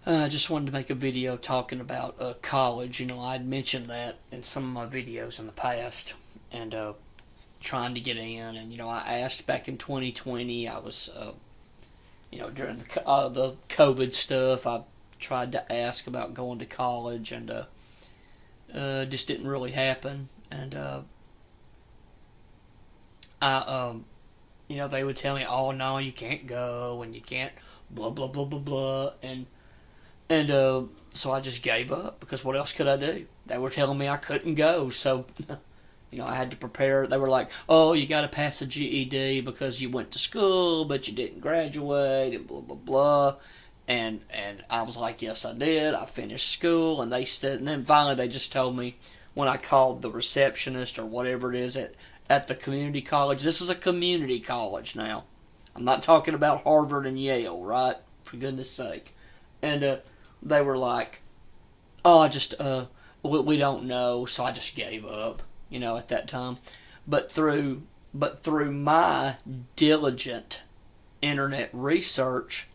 I just wanted to make a video talking about college. I'd mentioned that in some of my videos in the past, and trying to get in. And I asked back in 2020. I was, during the COVID stuff, I tried to ask about going to college, and just didn't really happen. And they would tell me, "Oh no, you can't go, and you can't blah blah blah blah blah," and so I just gave up because what else could I do? They were telling me I couldn't go, so I had to prepare. They were like, "Oh, you got to pass a GED because you went to school, but you didn't graduate," and blah blah blah. And I was like, "Yes, I did. I finished school." And they said, and then finally they just told me when I called the receptionist or whatever it is at the community college. This is a community college now. I'm not talking about Harvard and Yale, right? For goodness sake. And they were like, "Oh, we don't know," so I just gave up, at that time. But through my diligent internet research,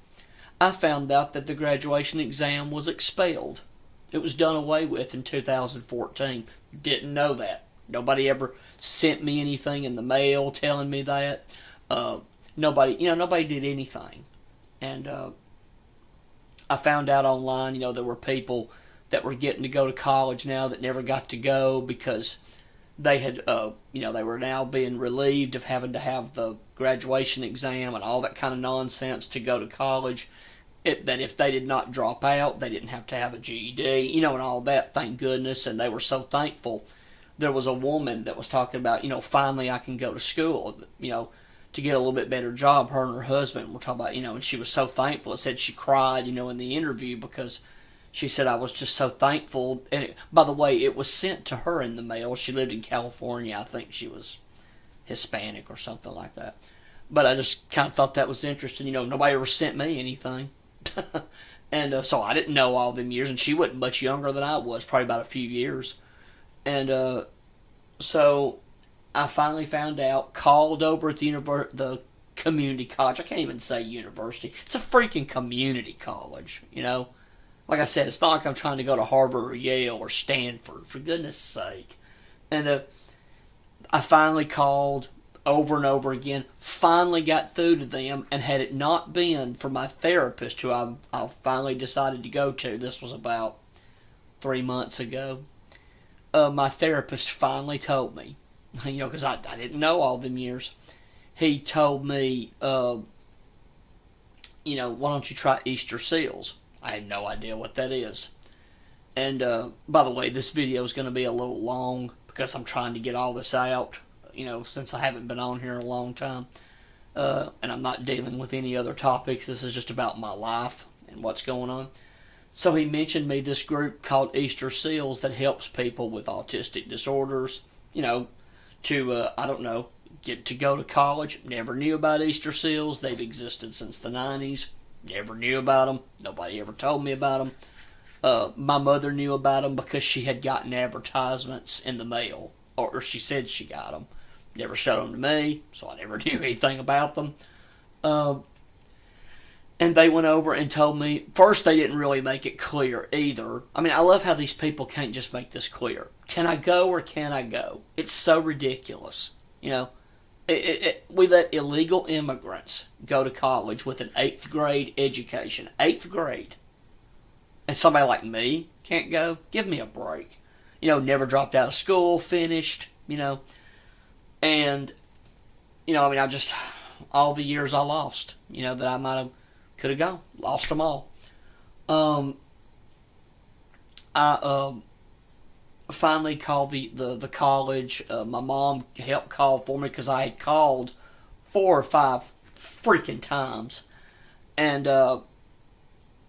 I found out that the graduation exam was expelled. It was done away with in 2014. Didn't know that. Nobody ever sent me anything in the mail telling me that. Nobody did anything. And I found out online, there were people that were getting to go to college now that never got to go because they had, they were now being relieved of having to have the graduation exam and all that kind of nonsense to go to college. That if they did not drop out, they didn't have to have a GED, and all that, thank goodness, and they were so thankful. There was a woman that was talking about, finally I can go to school, to get a little bit better job. Her and her husband were talking about, and she was so thankful. It said she cried, in the interview because she said, "I was just so thankful." And by the way, it was sent to her in the mail. She lived in California. I think she was Hispanic or something like that. But I just kind of thought that was interesting. Nobody ever sent me anything. And so I didn't know all them years, and she wasn't much younger than I was, probably about a few years. And so I finally found out, called over at the community college. I can't even say university. It's a freaking community college, Like I said, it's not like I'm trying to go to Harvard or Yale or Stanford, for goodness sake. And I finally called over and over again, finally got through to them, and had it not been for my therapist, who I finally decided to go to, this was about 3 months ago, my therapist finally told me, because I didn't know all them years. He told me, "Why don't you try Easter Seals?" I had no idea what that is. And by the way, this video is going to be a little long because I'm trying to get all this out, since I haven't been on here in a long time. And I'm not dealing with any other topics. This is just about my life and what's going on. So he mentioned me this group called Easter Seals that helps people with autistic disorders, to, I don't know, get to go to college. Never knew about Easter Seals. They've existed since the 90s. Never knew about them. Nobody ever told me about them. My mother knew about them because she had gotten advertisements in the mail, or she said she got them. Never showed them to me, so I never knew anything about them. And they went over and told me, first they didn't really make it clear either. I mean, I love how these people can't just make this clear. Can I go or can I go? It's so ridiculous. We let illegal immigrants go to college with an 8th grade education. 8th grade. And somebody like me can't go? Give me a break. Never dropped out of school, finished, And, all the years I lost, that I could have gone. Lost them all. I finally called the college. My mom helped call for me because I had called 4 or 5 freaking times. And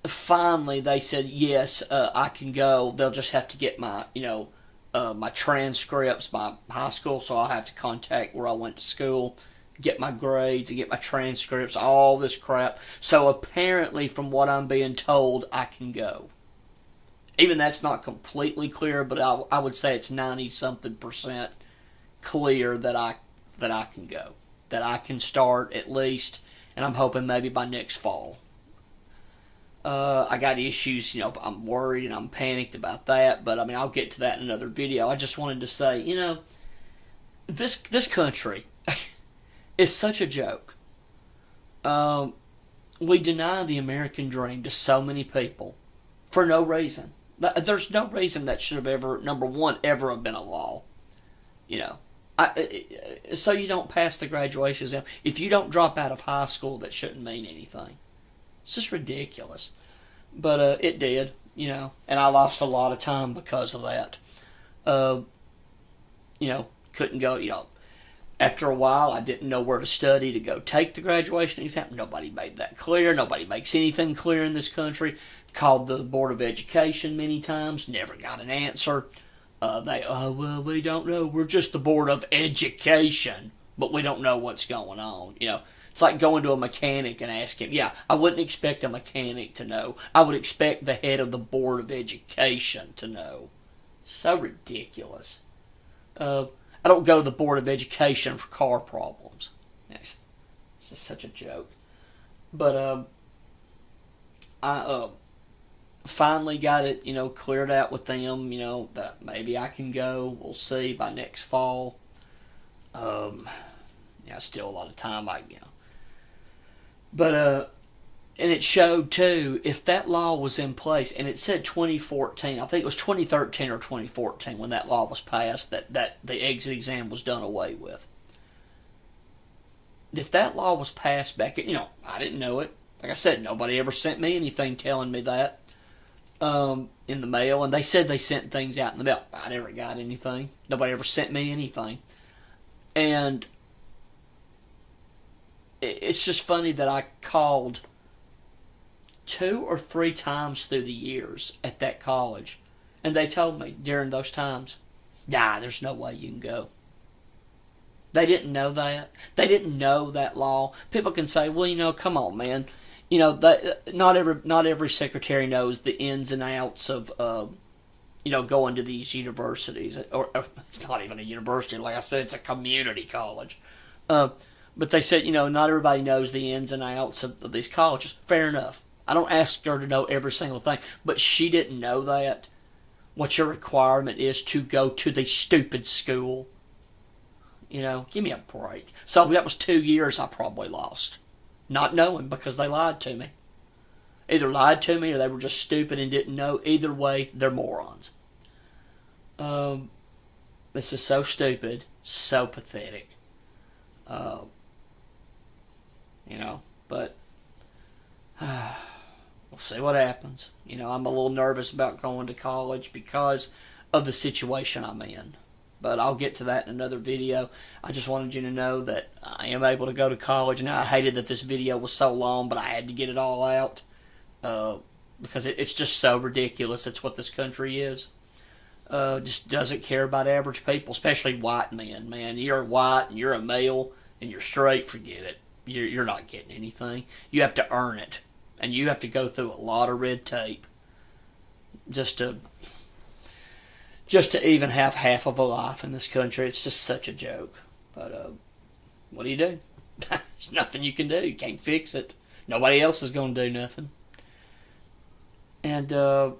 finally they said, yes, I can go. They'll just have to get my, my transcripts, my high school, so I'll have to contact where I went to school, get my grades, and get my transcripts, all this crap. So apparently, from what I'm being told, I can go. Even that's not completely clear, but I would say it's 90-something% clear that I can go. That I can start at least, and I'm hoping maybe by next fall. I got issues, I'm worried and I'm panicked about that, but I mean, I'll get to that in another video. I just wanted to say, this country is such a joke. We deny the American dream to so many people for no reason. There's no reason that should have ever, number one, ever have been a law. So you don't pass the graduation exam. If you don't drop out of high school, that shouldn't mean anything. It's just ridiculous. But it did, and I lost a lot of time because of that. Couldn't go, after a while, I didn't know where to study to go take the graduation exam. Nobody made that clear. Nobody makes anything clear in this country. Called the Board of Education many times. Never got an answer. We don't know. We're just the Board of Education. But we don't know what's going on. It's like going to a mechanic and asking. Yeah, I wouldn't expect a mechanic to know. I would expect the head of the Board of Education to know. So ridiculous. I don't go to the Board of Education for car problems. It's just such a joke. But I finally got it, cleared out with them, that maybe I can go. We'll see by next fall. Still a lot of time, But, and it showed too, if that law was in place, and it said 2014, I think it was 2013 or 2014 when that law was passed, that the exit exam was done away with. If that law was passed back, I didn't know it. Like I said, nobody ever sent me anything telling me that in the mail, and they said they sent things out in the mail. I never got anything. Nobody ever sent me anything. And it's just funny that I called 2 or 3 times through the years at that college, and they told me during those times, there's no way you can go. They didn't know that. They didn't know that law. People can say, well, come on, man. Not every secretary knows the ins and outs of, going to these universities. Or it's not even a university. Like I said, it's a community college. But they said, not everybody knows the ins and outs of these colleges. Fair enough. I don't ask her to know every single thing. But she didn't know that. What your requirement is to go to the stupid school. Give me a break. So that was 2 years I probably lost. Not knowing because they lied to me. Either lied to me or they were just stupid and didn't know. Either way, they're morons. This is so stupid, so pathetic. But we'll see what happens. I'm a little nervous about going to college because of the situation I'm in. But I'll get to that in another video. I just wanted you to know that I am able to go to college. And I hated that this video was so long, but I had to get it all out. Because it's just so ridiculous. It's what this country is. Just doesn't care about average people, especially white men, man. You're white and you're a male and you're straight, forget it. You're not getting anything. You have to earn it. And you have to go through a lot of red tape just to even have half of a life in this country. It's just such a joke. But what do you do? There's nothing you can do. You can't fix it. Nobody else is going to do nothing. And I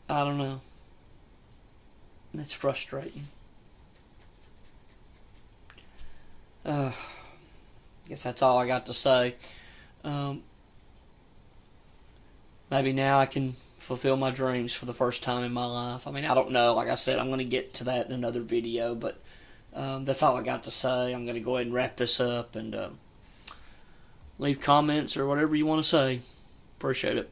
don't know. It's frustrating. I guess that's all I got to say. Maybe now I can fulfill my dreams for the first time in my life. I mean, I don't know. Like I said, I'm going to get to that in another video, but that's all I got to say. I'm going to go ahead and wrap this up and leave comments or whatever you want to say. Appreciate it.